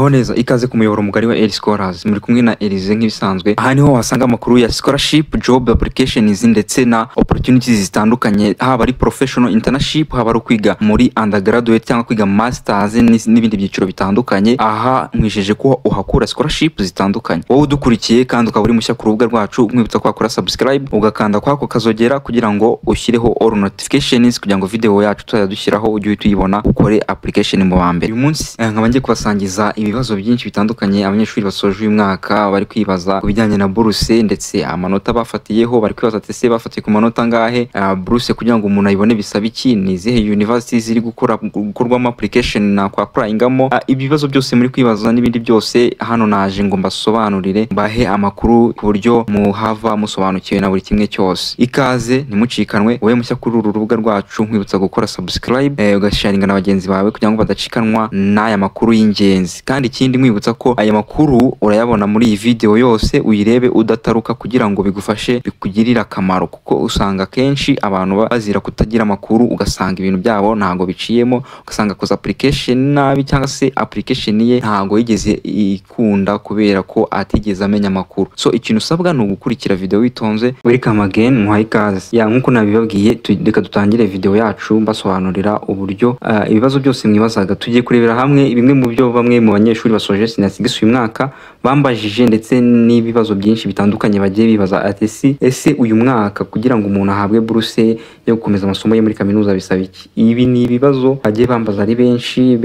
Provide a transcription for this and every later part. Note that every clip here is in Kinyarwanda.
Muraho neza ikaze ku muyoboro mugari wa Eli Scholars muri kumwe na Elize nk'ibisanzwe. Aha niho wasanga amakuru ya scholarship, job applications ndetse na opportunities zitandukanye, haba ari professional internship, haba ari kwiga muri undergraduate cyangwa kwiga masters n'ibindi byiciro bitandukanye. Aha nkwisheje ko uhakura scholarship zitandukanye. Wowe udukurikiye kandi ukaba uri mushya ku rubuga rwacu, mwibutsa ko wakora subscribe ugakanda kwako kazogera kugira ngo ushyireho all notifications kugira ngo video yacu tuzadushyiraho ujye tuyibona ukore application mu bambere. Uyu munsi nkaba ngiye kubasangiza ibibazo byinshi bitandukanye abanyeshuri basoje uyu mwaka bari kwibaza kubijyanye na buruse ndetse amanota bafatiyeho. Bari kwibaza ese bafatiye ku manota ngahe buruse kugira ngo umuntu ayibone bisaba iki, ni izihe universities ziri gukorwamo application na kwa applyingamo. Ibibazo byose muri kwibaza n'ibindi byose hano naje ngo mbasobanurire, mbahe amakuru ku buryo muhava musobanukiwe na buri kimwe cyose. Ikaze ntimucikanwe, wowe mushya kuri uru rubuga rwacu nkwibutsa gukora subscribe ugasharinga na bagenzi bawe kugira ngo badacikanwa n'aya makuru y'ingenzi. Kandi ikindi mwibutsa ko aya makuru urayabona muri iyi video yose, uyirebe udataruka kugira ngo bigufashe bikugirira akamaro, kuko usanga kenshi abantu bazira kutagira amakuru, ugasanga ibintu byabo ntago biciyemo, ugasanga koza application nabi cyangwa se application ye ntago yigeze ikunda kubera ko atigeze amenya amakuru. So ikintu usabwa ni ugukurikira video witonze. Welcome again, muhaye ikaze. Nkuko nabibabwiye, reka dutangire video yacu mbasobanurira uburyo ibibazo byose mwibazaga. Tugiye kurebera hamwe bimwe mu byo bamwe mu banyeshuri basoje sinasigiswe uyu mwaka bambajije, ndetse n'ibibazo byinshi bitandukanye bagiye bibaza ati ese uyu mwaka kugira ngo umuntu ahabwe buruse yo gukomeza amasomo ye muri kaminuza bisaba iki. Ibi ni ibibazo bagiye bambaza ari benshi.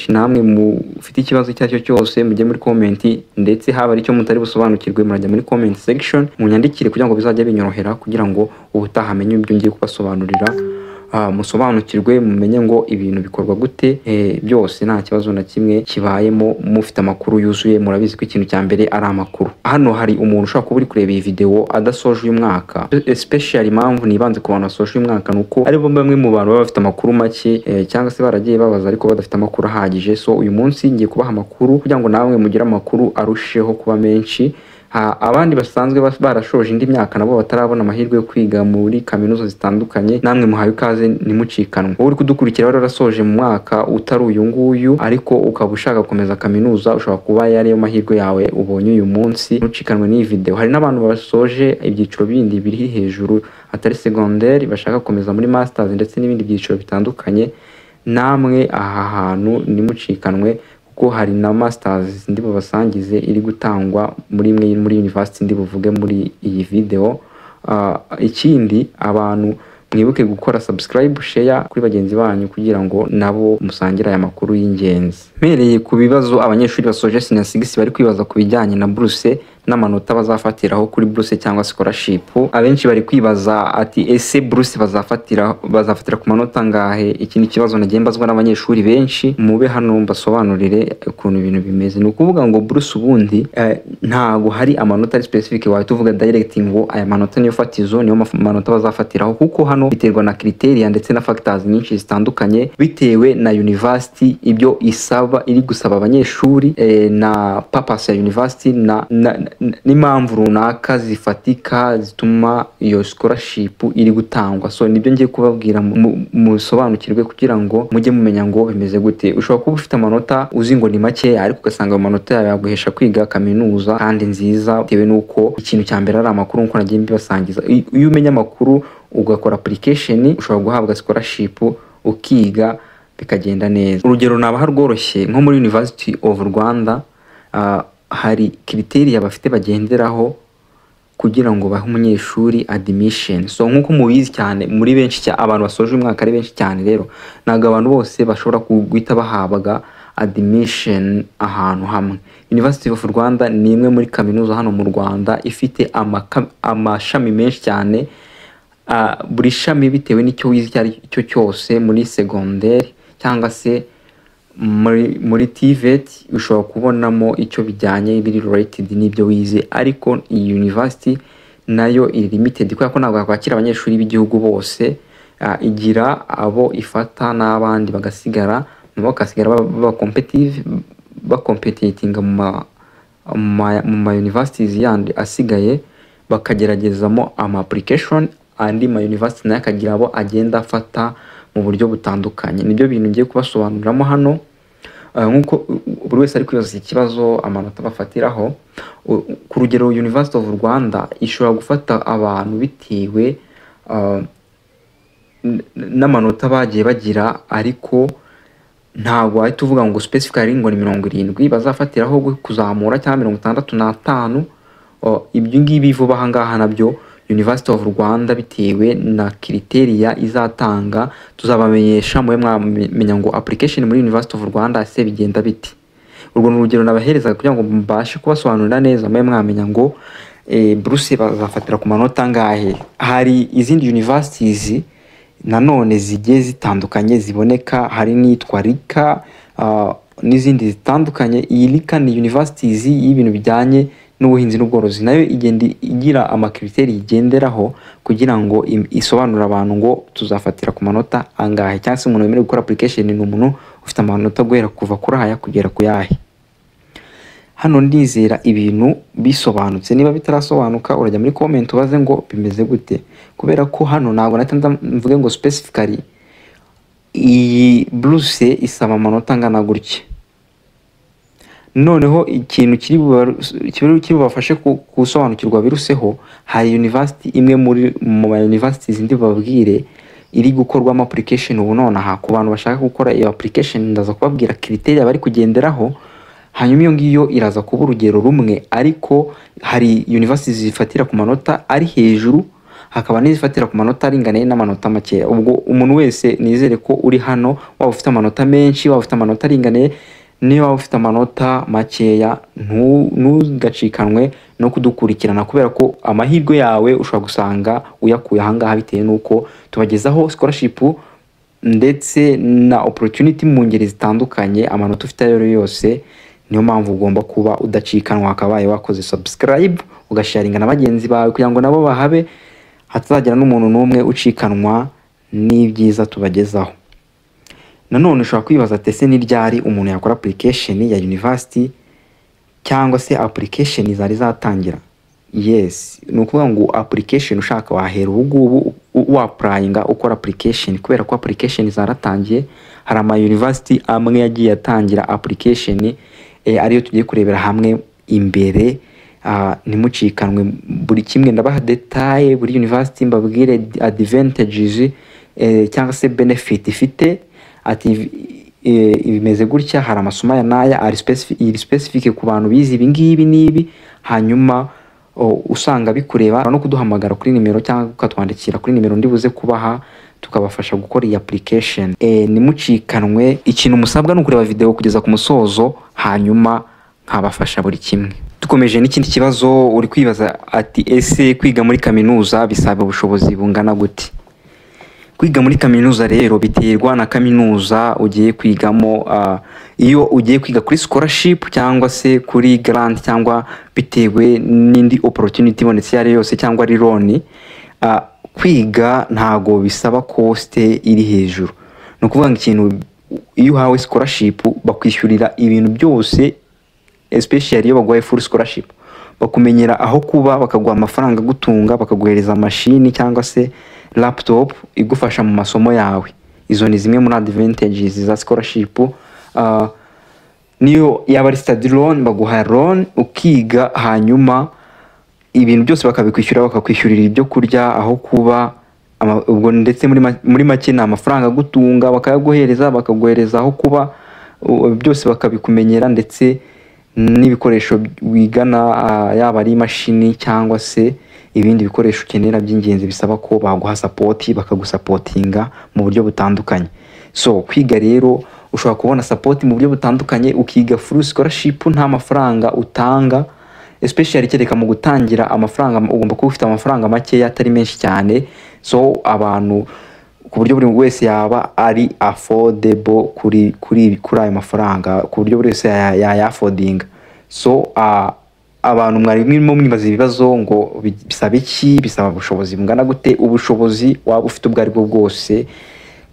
Namwe mufite ikibazo icyo aricyo cyose mujye muri comment, ndetse haba ari cyo mutari busobanukirwe murajya muri comment section munyandikire kugira ngo bizajye binyorohera kugira ngo ubutaha amenye ibyo ngiye kubasobanurira, musobanukirwe mumenye ngo ibintu bikorwa gute. Byose nta kibazo na kimwe kibayemo, mufite amakuru yuzuye. Murabizi ko ikintu cya mbere ari amakuru. Hano hari umuntu ushaka kuba uri kureba iyi video adasoje uyu mwaka, especially impamvu nibanze ku bantu basoje uyu mwaka nuko ari bo bamwe mu bantu baba bafite amakuru make cyangwa se baragiye babaza ariko badafite amakuru ahagije. So uyu munsi ngiye kubaha amakuru kugira ngo namwe mugire amakuru arusheho kuba menshi. Abandi basanzwe barashoje indi myaka nabo batarabona amahirwe yo kwiga muri kaminuza zitandukanye, namwe muhaye ikaze ntimucikanwe. Wowe uri kudukurikira warasoje mu mwaka utari uyu nguyu ariko ukaba ushaka gukomeza kaminuza, ushobora kuba yari yo mahirwe yawe ubonye uyu munsi. Ntucikanwe n'iyi video. Hari n'abantu basoje ibyiciro bindi biri hejuru atari secondaire bashaka gukomeza muri masters ndetse n'ibindi byiciro bitandukanye. Namwe aha hantu ntimucikanwe ko hari na masters ndi bubasangize iri gutangwa muri university ndi buvuge muri iyi video. Ikindi abantu mwibuke gukora subscribe, share kuri bagenzi banyu kugira ngo nabo musangira aya makuru y'ingenzi. Mpereye ku bibazo abanyeshuri basoje sinasigisi bari kwibaza ku bijyanye na buruse n'amanota bazafatiraho kuri buruse cyangwa scholarship. Abenshi bari kwibaza ati ese buruse bazafatira ku manota ngahe. Iki ni kibazo nagiye mbazwa n'abanyeshuri benshi, mube hano mbasobanurire ukuntu ibintu bimeze. Ni ukuvuga ngo buruse ubundi ntago hari amanota ari specific wahita uvuga direct ngo aya manota niyo fatizo niyo manota bazafatiraho, kuko hano biterwa na criteria ndetse na factors nyinshi zitandukanye bitewe na university ibyo iri gusaba abanyeshuri na purpose ya university n'impamvu runaka zifatika zituma iyo scholarship iri gutangwa. So nibyo ngiye kubabwira musobanukirwe kugira ngo mujye mumenya ngo bimeze gute. Ushobora kuba ufite amanota uzi ngo ni make ariko ugasanga amanota yawe yaguhesha kwiga kaminuza kandi nziza, bitewe nuko ikintu cya mbere ari amakuru nkuko nagiye mbibasangiza. Iyo umenya amakuru ugakora application ushobora guhabwa scholarship ukiga bikagenda neza. Urugero nabaha rworoshye nko muri University of Rwanda hari criteria bafite bagenderaho kugira ngo bahe umunyeshuri admission. So nkuko mubizi cyane muri benshi abantu basoje umwaka ari benshi cyane, rero naga abantu bose bashobora guhita bahabwa admission ahantu hamwe. University of Rwanda ni imwe muri kaminuza hano mu Rwanda ifite amashami menshi cyane. Buri shami bitewe n'icyo wize icyo cyose muri secondaire cyangwa se muri TVET ushobora kubonamo icyo bijyanye biri related n'ibyo wize, ariko iyi university nayo iri limited kubera ko ntabwo yakwakira abanyeshuri b'igihugu bose. Igira abo ifata n'abandi bagasigara bakompetinga mu universities yandi asigaye, bakageragezamo application. Andi university nayo akagira abo agenda afata mu buryo butandukanye. Nibyo bintu ngiye kubasobanuriramo hano. nkuko buri wese ari kwibaza ikibazo amanota bafatiraho. Ku rugero University of Rwanda ishobora gufata abantu bitewe n'amanota bagiye bagira, ariko ntabwo ahita uvuga ngo specifically ngo ni 70 bazafatiraho kuzamura cyangwa 65. Ibyo ngibi vuba aha ngaha nabyo University of Rwanda bitewe na criteria izatanga tuzabamenyesha mwe mwamenya ngo application muri University of Rwanda se bigenda biti. Urwo n'urugero nabahereza kugira ngo mbashe kubasobanurira neza mwe mwamenya ngo Bruce bazafatira ku manota ngahe. Hari izindi universities nanone zigiye zitandukanye ziboneka, hari nitwa Rika n'izindi zitandukanye. Iyi Rika ni universities y'ibintu bijyanye n'ubuhinzi n'ubworozi, nayo igenda igira amakriteri igenderaho kugira ngo isobanura abantu ngo tuzafatira ku manota angahe, cyangwa se umuntu wemerewe gukora application ni umuntu ufite amanota guhera kuva kuri aya kugera ku yahe. Hano ndizera ibintu bisobanutse, niba bitarasobanuka urajya muri comment ubaze ngo bimeze gute, kubera ko hano ntabwo natanda mvuge ngo specifically iyi Bruce isaba amanota angana gutya. Noneho ikintu kiri bubafashe gusobanukirwa biruseho, hari university imwe muri mu universities ndi babwire iri gukorwamo application ubu nonaha ku bantu bashaka gukora iyo application. Ndaza kubabwira criteria bari kugenderaho, hanyuma iyo ngiyo iraza kuba urugero rumwe, ariko hari universities zifatira ku manota ari hejuru, hakaba n'izifatira ku manota aringaniye n'amanota make. Ubwo umuntu wese nizere ko uri hano waba ufite amanota menshi, waba ufite amanota aringaniye, niba waba ufite amanota makeya ntugacikanwe no kudukurikirana, kubera ko amahirwe yawe ushobora gusanga uyakuye ahangaha bitewe n'uko tubagezaho scholarship ndetse na opportunity mu ngeri zitandukanye. Amanota ufite ayo yose, niyo mpamvu ugomba kuba udacikanwa, akabaye wakoze subscribe ugasharinga na bagenzi bawe kugira ngo nabo bahabe, hatazagira n'umuntu n'umwe ucikanwa n'ibyiza tubagezaho. Nanone ushobora kwibaza tese ni ryari umuntu yakora application ya university cyangwa se application zari zatangira. Yes, nukuvuga ngo application ushaka wahera ubu applyinga ukora application, kubera ko application zaratangiye. Hari ama university amwe yagiye atangira application ariyo tugiye kurebera hamwe imbere. Nimucikanwe buri kimwe ndabaha detail buri university mbabwire advantages cyangwa se benefit ifite. Ati ibimeze gutya, hari amasomo ya naya ari specific ku bantu bizi ibi ngibi nibi, hanyuma usanga bikureba no kuduhamagara kuri nimero cyangwa ukatwandikira kuri nimero ndibuze kubaha tukabafasha gukora iyi application. Nimucikanwe, ikintu musabwa no kureba video kugeza ku musozo, hanyuma nkabafasha buri kimwe. Dukomeje n'ikindi kibazo uri kwibaza ati ese kwiga muri kaminuza bisaba ubushobozi bungana gute? Kwiga muri kaminuza rero biterwa na kaminuza ugiye kwigamo. Iyo ugiye kwiga kuri scholarship cyangwa se kuri grant cyangwa bitewe n'indi opportunity ibonetse yari yose cyangwa ari loan, kwiga ntago bisaba cost iri hejuru. No kuvuga ikintu iyo hawe scholarship bakwishyurira ibintu byose, especially iyo bagwaye full scholarship bakumenyera aho kuba, bakaguha amafaranga gutunga, bakaguhereza machine cyangwa se laptop igufasha mu masomo yawe. Izo ni zimwe muri advantages za scholarship. Niyo yaba ari study loan baguha loan ukiga, hanyuma ibintu byose bakabikwishyura, bakakwishyurira ibyo kurya, aho kuba, ubwo ndetse muri make na amafaranga gutunga bakayaguhereza, bakaguhereza aho kuba, byose bakabikumenyera, ndetse n'ibikoresho wigana yaba ari machine cyangwa se ibindi bikoresho ukenera by'ingenzi bisaba ko baguha support, bakagusupportinga mu buryo butandukanye. So kwiga rero ushobora kubona support mu buryo butandukanye, ukiga full scholarship nta mafaranga utanga, especially kereka mu gutangira amafaranga ugomba kuba ufite amafaranga make atari menshi cyane. So abantu ku buryo buri wese yaba ari affordable kuri ayo mafaranga, ku buryo buri wese ya affording. So abantu mwari mwimo mwibaza ibibazo ngo bisaba iki, bisaba ubushobozi bungana gute? Ubushobozi waba ufite ubwo ari bwo bwose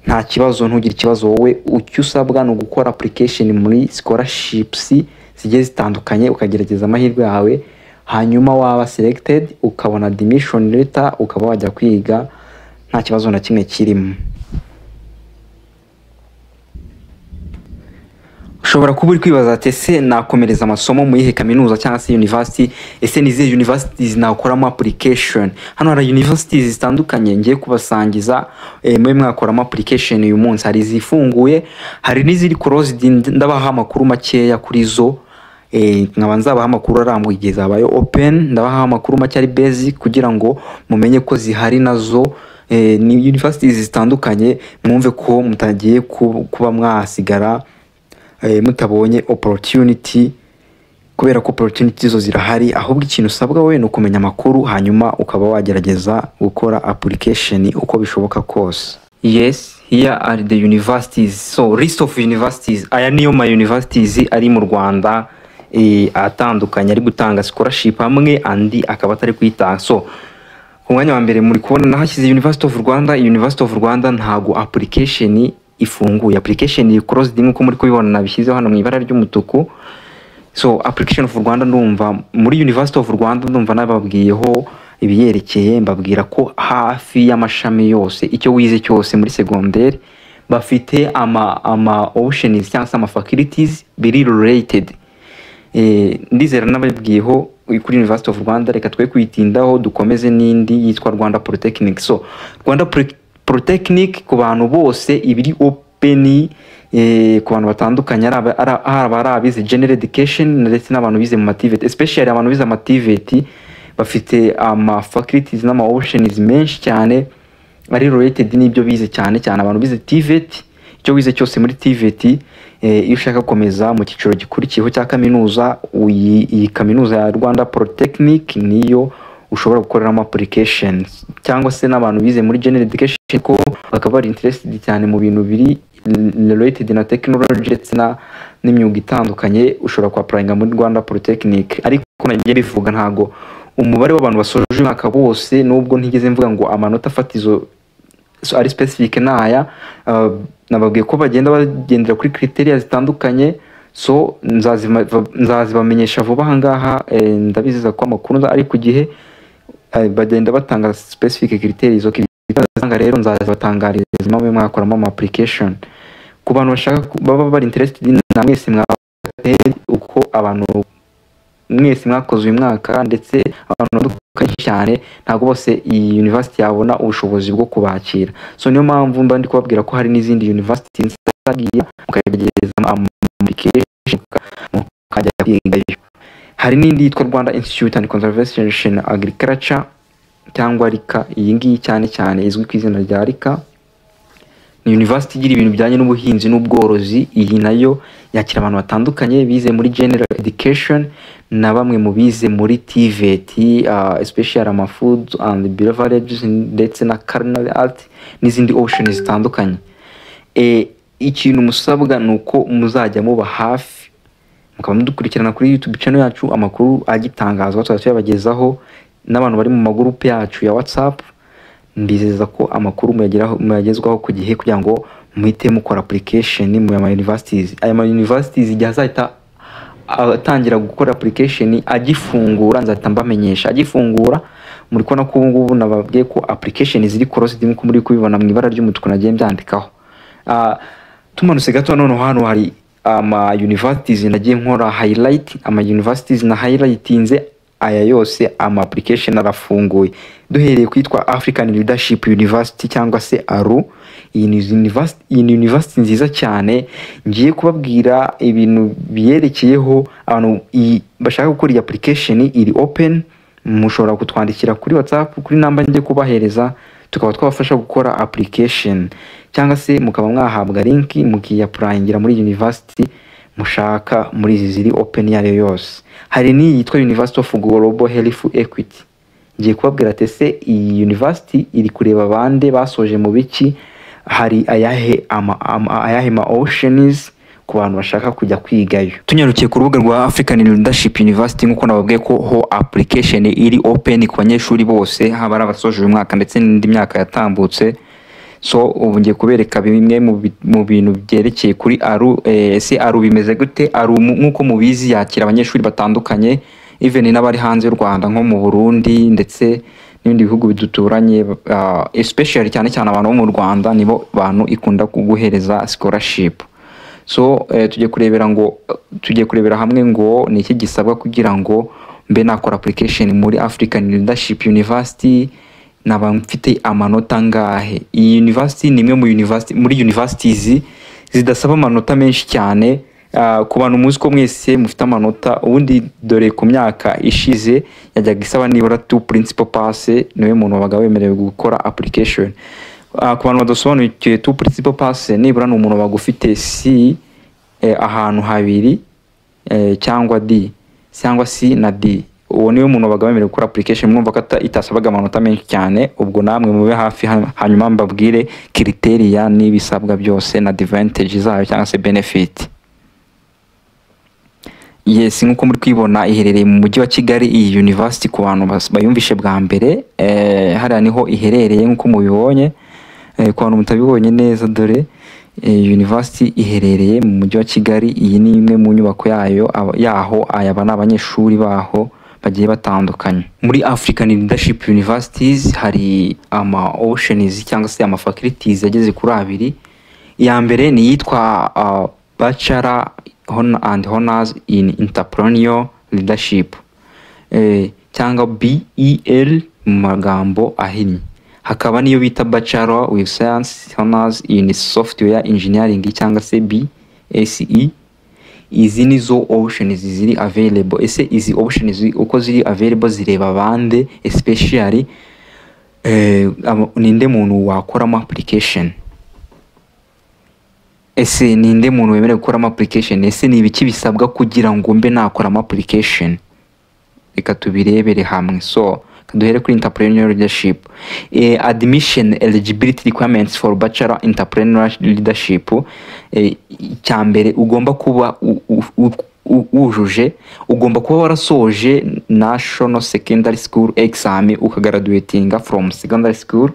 nta kibazo, ntugire ikibazo. Wowe icyo usabwa no gukora application muri scholarships zigiye zitandukanye, ukagerageza amahirwe yawe, hanyuma waba selected ukabona admission letter, ukaba wajya kwiga nta kibazo na kimwe kirimo. ushobora kuba uri kwibaza ati ese nakomereza amasomo mu yihe kaminuza cyangwa se university, ese ni izihe universities nakoramo application? Hano hari universities zitandukanye ngiye kubasangiza mwe mwakoramo application uyu munsi. Hari izifunguye, hari n'iziri closed. Ndabaha amakuru makeya kuri zo, nkaba nzabaha amakuru arambuye igihe zabaye open. Ndabaha amakuru make ari basic kugira ngo mumenye ko zihari nazo. Ni universities zitandukanye, mwumve ko mutagiye kuba mwasigara mutabonye opportunity, kubera ko opportunity zo zirahari. Ahubwo ikintu usabwa wowe no kumenya amakuru, hanyuma ukaba wagerageza gukora application uko bishoboka kose. Yes, here are the universities. So list of universities. Aya niyo ma universities ari mu Rwanda atandukanye ari gutanga scholarship hamwe andi akaba atari kwitanga. So ku mwanya wa mbere muri kubona nahashyize University of Rwanda. University of Rwanda ntago application ifunguye, application iri closed nkuko muri kubibona nabishyizeho hano mu ibara ry'umutuku. So application of Rwanda ndumva muri University of Rwanda ndumva nababwiyeho ibiyerekeye, mbabwira ko hafi y'amashami yose icyo wize cyose muri secondaire bafite ama options cyangwa ama faculties biri related. Ndizera nababwiyeho kuri University of Rwanda. Reka twe kwitindaho dukomeze n'indi yitwa Rwanda Polytechnic. So Rwanda Polytechnic ku bantu bose ibiri open, ku bantu batandukanye, ari abize general education ndetse n'abantu bize mu mativeti, especially abantu bize amativeti bafite ama faculties n'ama options menshi cyane ari related n'ibyo bize, cyane cyane abantu bize TVET. Icyo wize cyose muri TVET, iyo ushaka gukomeza mu cyiciro gikurikiyeho cya kaminuza, iyi kaminuza ya Rwanda Polytechnic niyo ushobora gukoreramo applications. Cyangwa se n'abantu bize muri general education ko bakaba bari interested cyane mu bintu biri related na technology ndetse n'imyuga itandukanye, ushobora ku applyinga muri Rwanda Polytechnic. Ariko nagiye bivuga ntago umubare w'abantu basoje umwaka bose, nubwo ntigeze mvuga ngo amanota fatizo ari specific naya, nababwiye ko bagenda bagendera kuri criteria zitandukanye. So nzazibamenyesha vuba ahangaha. Ndabizeza ko amakuru ari ku gihe, bagenda batanga specific criteria zo kibitanga. Rero nzazibatangariza mwe mwakoramo ama application. Ku bantu bashaka baba bari interested na mwese mwateye uko abantu mwese mwakoze uyu mwaka ndetse abantu dukanye cyane, ntago bose iyi university yabona ubushobozi bwo kubakira. So niyo mpamvu mba ndi kubabwira ko hari n'izindi universities nzagiye mukagerageza application mukajya kwigayo. Hari n'indi yitwa Rwanda Institute and Conservation Agriculture cyangwa RICA. Iyi ngiyi cyane izwi ku izina rya RICA. Ni university igira ibintu bijyanye n'ubuhinzi n'ubworozi. Iyi nayo yakira abantu batandukanye bize muri general education na bamwe mu bize muri TVET, especially ama food and beverages ndetse na culinary art n'izindi options zitandukanye. Ikintu musabwa nuko muzajya muba hafi, mukaba mudukurikirana kuri YouTube channel yacu, amakuru agitangazwa tuzabagezaho n'abantu bari mu magroupe yacu ya WhatsApp. Mbizeza ko amakuru muyagezwaho ku gihe kugira ngo muhite mukora application mu ma universities. Aya ma universities igihe azahita atangira gukora application agifungura, nzahita mbamenyesha agifungura. Muri kubona ko ubu ngubu nababwiye ko application ziri closed nkuko muri kubibona mu ibara ry'umutuku nagiye mbyandikaho. Tumanutse gato none hano hari ama universities nagiye nkora highlight. Ama universities na highlightinze aya yose ama application arafunguye. Duhereye kwitwa African Leadership University cyangwa se ARU. Iyi university nziza cyane, ngiye kubabwira ibintu biyerekeyeho. Abantu bashaka gukora iyi application iri open, mushobora kutwandikira kuri WhatsApp kuri namba ngiye kubahereza, tukaba twabafasha gukora application, cyangwa se mukaba mwahabwa link mukiyapplyingira muri university mushaka muri izi ziri open yayo yose. Hari ni yitwa University of Global Health Equity. Ngiye kubabwira tese iyi university iri kureba bande basoje mu biki, hari ayahe ma options ku bantu bashaka kujya kwigayo. Tunyarukiye ku rubuga rwa African Leadership University nkuko nababwiye ko ho application iri open ku banyeshuri bose, haba abasoje uyu mwaka ndetse n'indi myaka yatambutse. So ubu ngiye kubereka bimwe mu bintu byerekeye kuri ARU. Ese ARU bimeze gute? ARU nkuko mubizi yakira abanyeshuri batandukanye, even n'abari hanze y'u Rwanda nko mu Burundi ndetse n'ibindi bihugu biduturanye, especially cyane abantu bo mu Rwanda nibo bantu ikunda kuguhereza scholarship. So tugiye kurebera hamwe ngo ni iki gisabwa kugira ngo mbe nakora application muri African Leadership University, naba mfite amanota ngahe. Iyi university ni imwe muri universities zidasaba amanota menshi cyane. Ku bantu muzi ko mwese mufite amanota, ubundi dore ku myaka ishize yajyaga isaba nibura 2 principal pass niwe muntu wabaga wemerewe gukora application. Ku bantu badasobanukiwe 2 principal pass nibura ni umuntu wabaga ufite C ahantu habiri cyangwa D cyangwa C na D. Uwo niwe muntu wabaga wemerewe gukora application. Mwumva ko itasabaga amanota menshi cyane. Ubwo namwe mube hafi hanyuma mbabwire criteria n'ibisabwa byose na advantage zayo cyangwa se benefit. Yes, nkuko muri kwibona iherereye mu mujyi wa Kigali. Iyi university ku bantu bayumvishe bwa mbere hariya niho iherereye nkuko mubibonye. Ku bantu mutabibonye neza, dore university iherereye mu mujyi wa Kigali. Iyi ni imwe mu nyubako yaho ayaba n'abanyeshuri baho bagiye batandukanye. Muri African Leadership Universities hari ama options cyangwa se ama faculties yageze kuri abiri. Iya mbere ni yitwa Bachelor and Honors in Entrepreneurial Leadership, cyangwa BEL mu magambo ahinnye. Hakaba niyo bita Bachelor with Science Honors in Software Engineering cyangwa se BSE. Izi nizo options ziri available. Ese izi options uko ziri available zireba bande, especially ninde muntu wakoramo application. Ese ninde muntu wemerewe gukora application? Ese ni ibiki bisabwa kugira ngo mbe nakora application? Reka tubirebere hamwe. So kaduhere kuri entrepreneurial leadership. Admission eligibility requirements for bachelor entrepreneurial leadership. Cyambere ugomba kuba wujuje, ugomba kuba warasoje national secondary school exam ukagraduatinga from secondary school,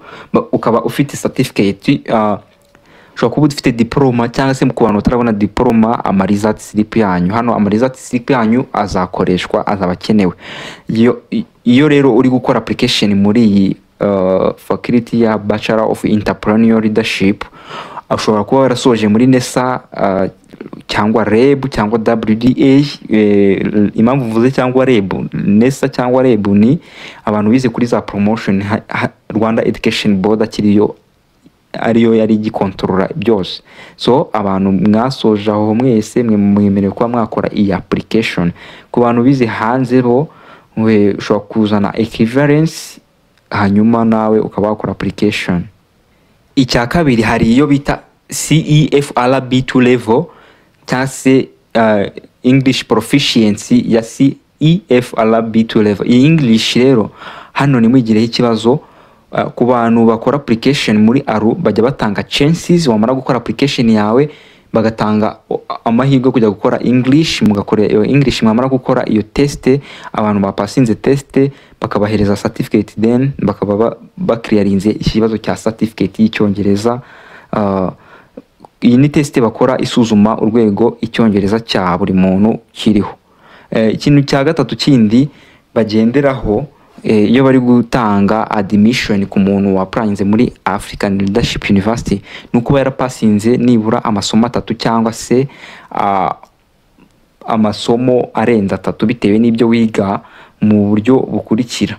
ukaba ufite certificate. Ushobora kuba ufite diploma cyangwa se ku bantu batarabona diploma, ama result slip yanyu. Hano ama result slip yanyu azakoreshwa, azabakenewe. Iyo rero uri gukora application muri iyi faculty ya Bachelor of Entrepreneurial Leadership, ushobora kuba warasoje muri NESA cyangwa REB cyangwa WDA. Impamvu mvuze cyangwa REB, NESA cyangwa REB ni abantu bize kuri za promotion. Rwanda Education Board ariyo yari gikontorora byose. So abantu mwasoje aho mwese mwemerewe kuba mwakora iyi application. Ku bantu bize hanze bo ushobora kuzana equivalence hanyuma nawe ukaba wakora application. Icya kabiri hari iyo bita CEFR B2 level cyangwa se English proficiency ya CEFR B2 level. Iyi English rero hano nimwigireho ikibazo. Ku bantu bakora application muri ARU bajya batanga chances, wamara gukora application yawe bagatanga amahirwe kujya gukora English, mugakora iyo English. Mwamara gukora iyo test, abantu bapasinze test bakabahereza certificate, then bakaba bakliarinze ikibazo cya certificate y'icyongereza. Iyi ni test bakora isuzuma urwego icyongereza cya buri muntu kiriho. Ikintu cya gatatu kindi bagenderaho iyo bari gutanga admission ku muntu waprayinze muri African Leadership University, nuko yarapasinze nibura amasomo 3 cyangwa se amasomo arenza 3 bitewe n'ibyo wiga mu buryo bukurikira.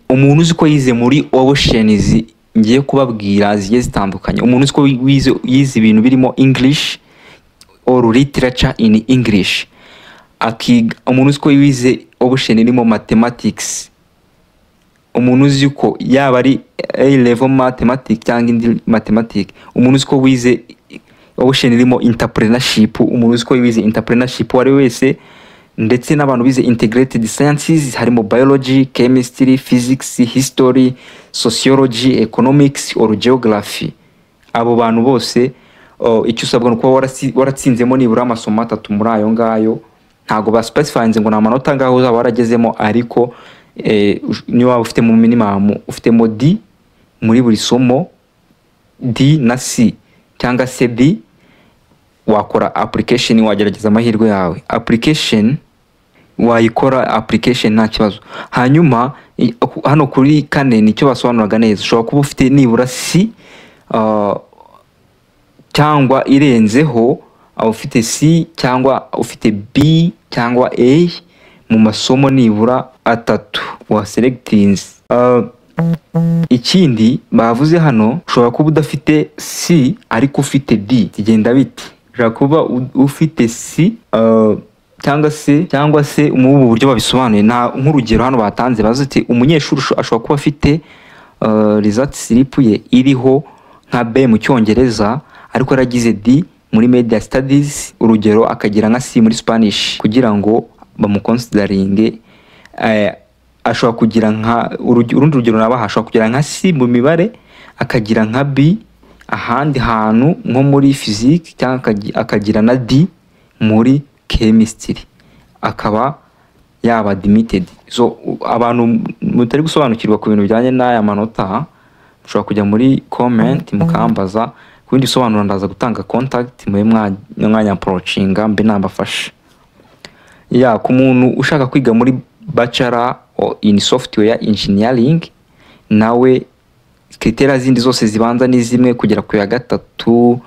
Umuntu uzi ko yize muri options ngiye kubabwira zigiye zitandukanye. Umuntu uzi ko yize ibintu birimo English or literature in English, umuntu uzi ko wize option irimo mathematics, umuntu uzi ko yaba ari A level mathematics cyangwa indi mathematics, umuntu uzi ko wize option irimo entrepreneurship, umuntu uzi ko wize entrepreneurship wari wese, ndetse n'abantu bize integrated sciences harimo biology, chemistry, physics, history, sociology, economics or geography. Abo bantu bose icyo usabwa no kuba waratsinzemo nibura amasomo 3 muri ayo ngayo. Ntago ba specifyinze ngo na manota ngaho uzaba waragezemo, ariko niba ufite mu minimum ufite mo D muri buri somo, D na C cyangwa se D, wakora application, wagerageza amahirwe yawe. Application wayikora application nta kibazo. Hanyuma hano kuri kane nicyo basobanuraga neza, ushobora kuba ufite nibura C cyangwa irenzeho, ufite C cyangwa ufite B cyangwa A mu masomo nibura 3 wa selectings. Ikindi bavuze hano, ushobora kuba udafite C ariko ufite D, kigenda bite? Ushobora kuba ufite C cyangwa se mu buryo babisobanuye, nk'urugero hano batanze bazuti umunyeshuri ashobora kuba afite result slip ye iriho nka B mu cyongereza ariko yaragize D muri media studies, urugero akagira nka C muri Spanish, kugira ngo bamuconsideringe. Ashobora kugira nka urundi rugero nabaha, ashobora kugira nka C mu mibare akagira nka B ahandi hantu nko muri physics, cyangwa akagira na D muri chemistry, akaba yaba admitted. So abantu mutari gusobanukirwa ku bintu bijyanye n'aya manota, ushobora kujya muri comment mukambaza ku bindi bisobanuro, ndaza gutanga contact mwe mwanya approachinga mbe nambafasha. Ku muntu ushaka kwiga muri bachelor in software engineering, nawe kriteria zindi zose zibanza ni zimwe kugera ku ya gatatu,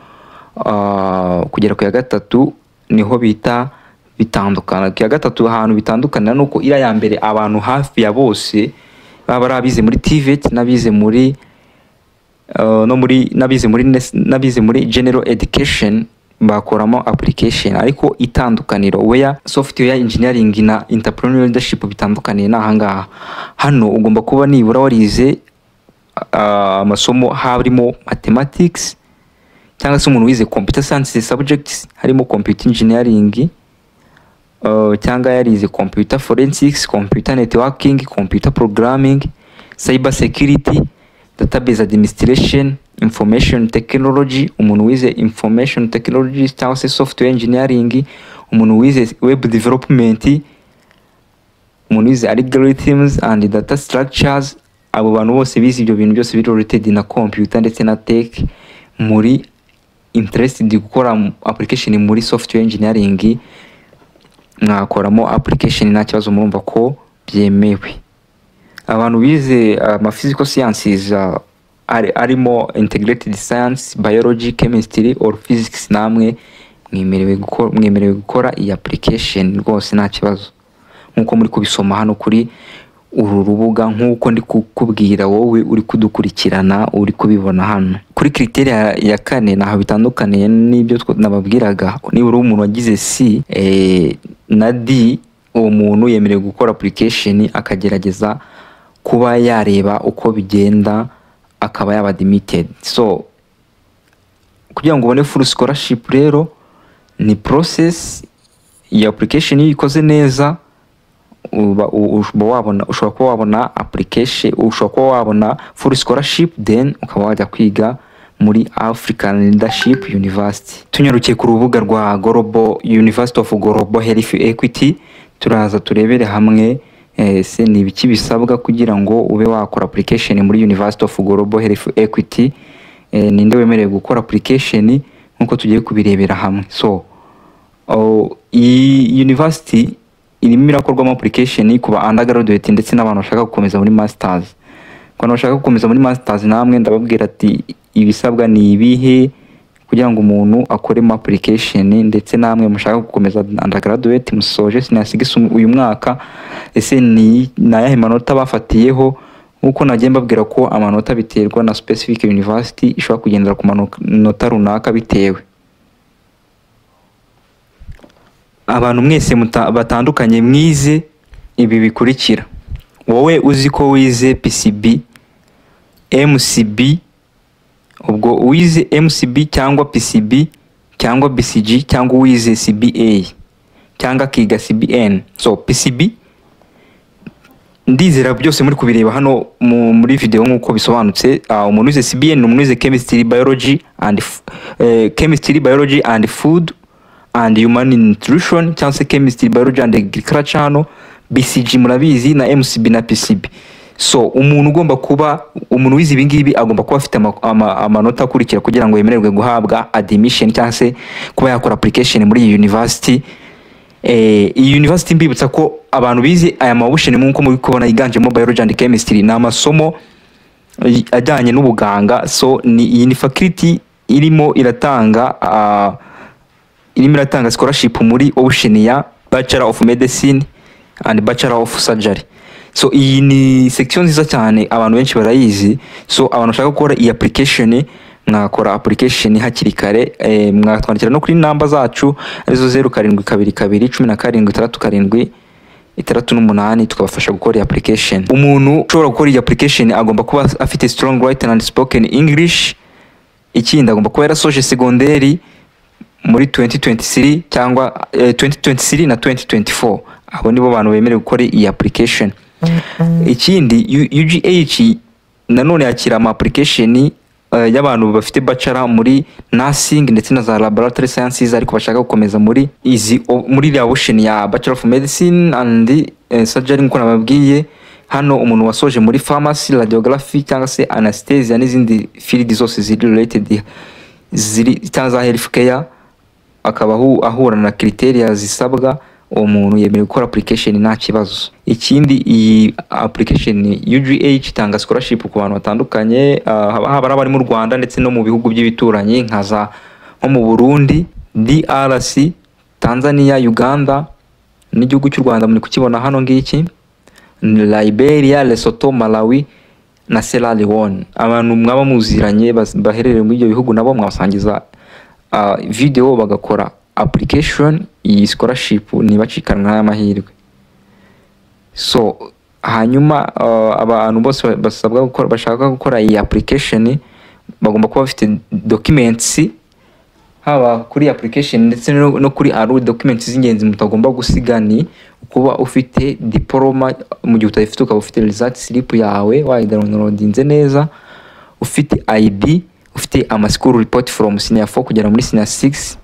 niho bita bitandukana. Ku ya gatatu ahantu bitandukana nuko ira ya mbere abantu hafi ya bose baba rabize muri TVET, nabize muri general education bakoramo application, ariko itandukaniro where software engineering na entrepreneurial leadership bitandukaniye nahangaha. Hano ugomba kuba nibura warize amasomo harimo mathematics, cyangwa se umuntu wize computer science subjects harimo computer engineering, cyangwa yarize computer forensics, computer networking, computer programming, cyber security, database administration, information technology, umuntu wize information technology cyangwa se software engineering, umuntu wize web development, umuntu wize algorithms and data structures. Abo bantu bose bize ibyo bintu byose biri related na computer ndetse na tech, muri interested gukora application muri software engineering, mwakoramo application nta kibazo, murumva ko byemewe. Abantu bize physical sciences arimo integrated science, biology, chemistry or physics, namwe mwemerewe gukora iyi application rwose nta kibazo, nkuko muri kubisoma hano kuri uru rubuga, nkuko ndi kukubwira wowe uri kudukurikirana uri kubibona hano. Kuri criteria ya 4 naho bitandukaniye n'ibyo nababwiraga. Niba uri umuntu wagize C na D, uwo muntu yemerewe gukora application akagerageza kuba yareba uko bigenda, akaba yaba admitted. So kugira ngo ubone full scholarship rero ni process ya application ikoze neza, ushobora kuba wabona application, ushobora kuba wabona full scholarship, then ukaba wajya kwiga muri African Leadership University. Tunyarukiye ku rubuga rwa Global University of Global Health Equity, turaza turebere hamwe se ni ibiki bisabwa kugira ngo ube wakora application muri University of Global Health Equity. Ninde wemerewe gukora application nkuko tugiye kubirebera hamwe. So iyi university irimo irakorwamo application ku ba undergraduate ndetse n'abantu bashaka gukomeza muri masters. Kwa bashaka gukomeza muri masters, namwe ndababwira ati ibisabwa ni ibihe kugira ngo umuntu akoremo application, ndetse namwe mushaka gukomeza undergraduate musoje sinasiga uyu mwaka, ese ni nayahe manota bafatiyeho. Nkuko nagiye mbabwira ko amanota biterwa na specific university, ishobora kugendera ku manota runaka bitewe. Abantu mwese batandukanye mwize ibi bikurikira. Wowe uzi ko wize PCB, MCB, ubwo wize MCB cyangwa PCB cyangwa BCG cyangwa wize CBA cyangwa kiga CBN. So PCB ndizera byose muri kubireba hano muri video nkuko bisobanutse. Umuntu wize CBN, umuntu wize chemistry, biology and food and human nutrition, cyangwa chemistry, biology and agriculture. Hano BCG murabizi, na MCB na PCB. So umuntu ugomba kuba umuntu wize ibingibi agomba kuba afite amanota akurikira kugira ngo yemererwe guhabwa admission cyangwa se kuba yakora application muri iyi university. Iyi university mbibutsa ko abantu bize aya mabushene nkuko muri kubona yiganjemo biology and chemistry, na amasomo ajyanye n'ubuganga. So iyi ni faculty irimo iratanga scholarship muri Oceania, Bachelor of Medicine and Bachelor of Surgery. So iyi ni section nziza cyane, abantu benshi barayizi. So abantu bashaka gukora iyi application, mwakora application hakiri kare, mwatwandikira no kuri namba zacu arizo 0722176768 tukabafasha gukora iyi application. Umuntu ushobora gukora iyi application agomba kuba afite strong written and spoken English. Ikindi agomba kuba yarasoje segonderi muri 2023 cyangwa 2023 na 2024. Abo nibo bantu bemerewe gukora iyi application. Ikindi UGH nanone yakira ama application y'abantu bafite bachelor muri nursing ndetse na za laboratory sciences ariko bashaka gukomeza muri la option ya Bachelor of Medicine and Surgery. Nkuko nababwiye hano, umuntu wasoje muri pharmacy, radiography cyangwa se anesthesia n'izindi field zose ziri related za healthcare akaba ahura na criteria zisabwa, uwo muntu yemerewe gukora application nta kibazo. Ikindi iyi application UGH itanga scholarship ku bantu batandukanye, haba abari mu Rwanda ndetse no mu bihugu by'ibituranyi nko mu Burundi, DRC, Tanzania, Uganda n'igihugu cy'u Rwanda muri kukibona hano ngiki, Liberia, Lesotho, Malawi na Sierra Leone. Abantu mwaba muziranye baherereye muri ibyo bihugu nabo mwabasangiza video bagakora application. Iyi scholarship nibacikanwa n'amahirwe. So hanyuma abantu bose basabwa gukora, bashaka gukora iyi application bagomba kuba bafite documents, haba kuri application ndetse no kuri aru documents z'ingenzi mutagomba gusiga ni kuba ufite diploma, mu gihe utayifite ukaba ufite result slip yawe wayidownloadinze neza, ufite ID, ufite ama school report from senior 4 kugera muri senior 6.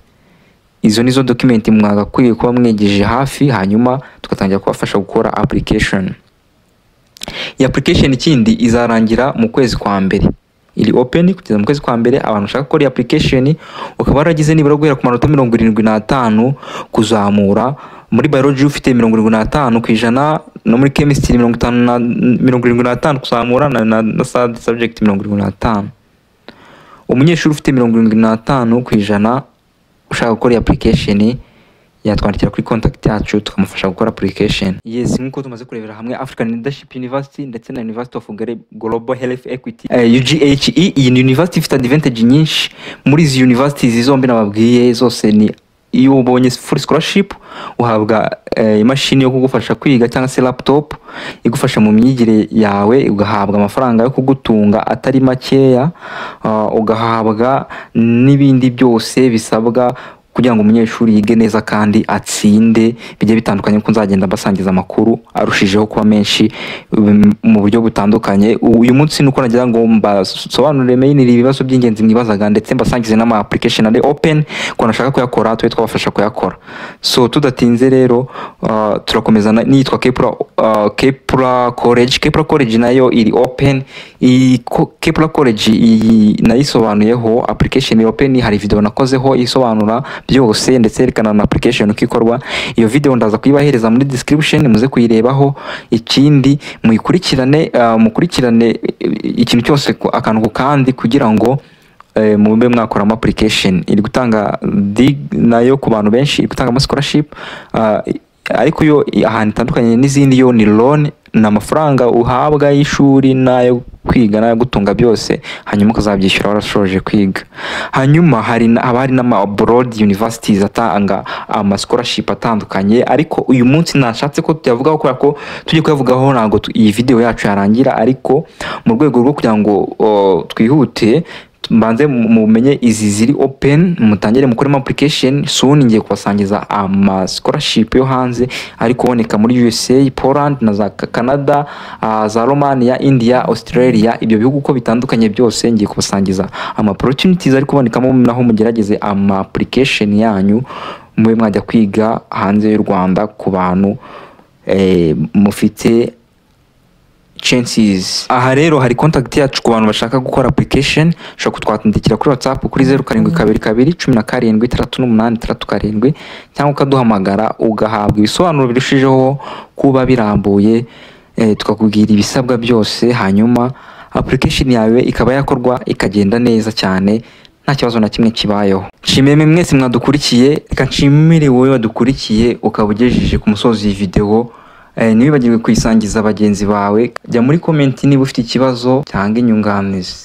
Izo nizo document mwagakwiye kuba mwegeje hafi, hanyuma tugatangira kubafasha gukora application. Iyi application ikindi izarangira mu kwezi kwa mbere, iri open kugeza mu kwezi kwa mbere. Abantu bashaka gukora application ukaba waragize nibura guhera ku manota 75 kuzamura. Muri biology ufite 75% no muri chemistry 75 kuzamura na subject 75. Umunyeshuri ufite 75% ushaka gukora application yatwandikira kuri contact yacu tukamufasha gukora application. Yes, nkuko tumaze kurebera hamwe African Leadership University ndetse na University of Global Health Equity, UGHE. Iyi university ifite advantage nyinshi. Muri izi universities zombi nababwiye zose ni iyo ubonye full scholarship uhabwa imashini yo kugufasha kwiga cyangwa se laptop igufasha mu myigire yawe, ugahabwa amafaranga yo kugutunga atari makeya, ugahabwa n'ibindi byose bisabwa kugira ngo umunyeshuri yige neza kandi atsinde. Bijye bitandukanye ko nzagenda basangiza amakuru arushijeho kuba menshi mu buryo butandukanye. Uyu munsi nuko nagira ngo mbasobanurire main ibibazo by'ingenzi mwibazaga ndetse mbasangize n'ama application ari open ko nashaka kuyakora twe twabafasha kuyakora. So tudatinze rero turakomeza nitwa Kepler College. Kepler College nayo iri open. Kepler College nayisobanuyeho application open, hari video nakozeho isobanura byose ndetse yerekana na application uko ikorwa. Iyo video ndaza kuyibahereza muri description muze kuyirebaho. Ikindi mukurikirane ikintu cyose akantu kandi kugira ngo mube mwakora application. Iri gutanga nayo ku bantu benshi, iri gutanga scholarship ariko yo ahantu itandukanye n'izindi yo ni loan n'amafaranga uhabwa y'ishuri nayo kwiga nayo gutunga byose, hanyuma ukazabyishyura warashoje kwiga. Hanyuma hari n'ama abroad universities atanga ama scholarship atandukanye, ariko uyu munsi nashatse ko tuyavugaho kubera ko tujye kuyavugaho ntago iyi video yacu yarangira, ariko mu rwego rwo kugira ngo twihute mbanze mumenye izi ziri open, mutangire mukore application. Soon ngiye kubasangiza ama scholarship yo hanze ari kuboneka muri USA, Poland na za Canada, za Romania, India, Australia. Ibyo bihugu uko bitandukanye byose ngiye kubasangiza ama opportunities ari kubonekamo, naho mugerageze ama application yanyu mube mwajya kwiga hanze y'u Rwanda ku bantu mufite chances. Aha rero hari contact yacu ku bantu bashaka gukora application, ushobora kutwandikira kuri WhatsApp kuri 0722178687 cyangwa ukaduhamagara ugahabwa ibisobanuro birushijeho kuba birambuye, tukakubwira ibisabwa byose, hanyuma application yawe ikaba yakorwa ikagenda neza cyane nta kibazo na kimwe kibayeho. Nshimiye mwese mwadukurikiye, reka nshimire wowe wadukurikiye ukaba ugejeje ku musozi iyi video. Nibibagirwe kuyisangiza bagenzi bawe, jya muri comment niba ufite ikibazo cyangwa inyunganizi.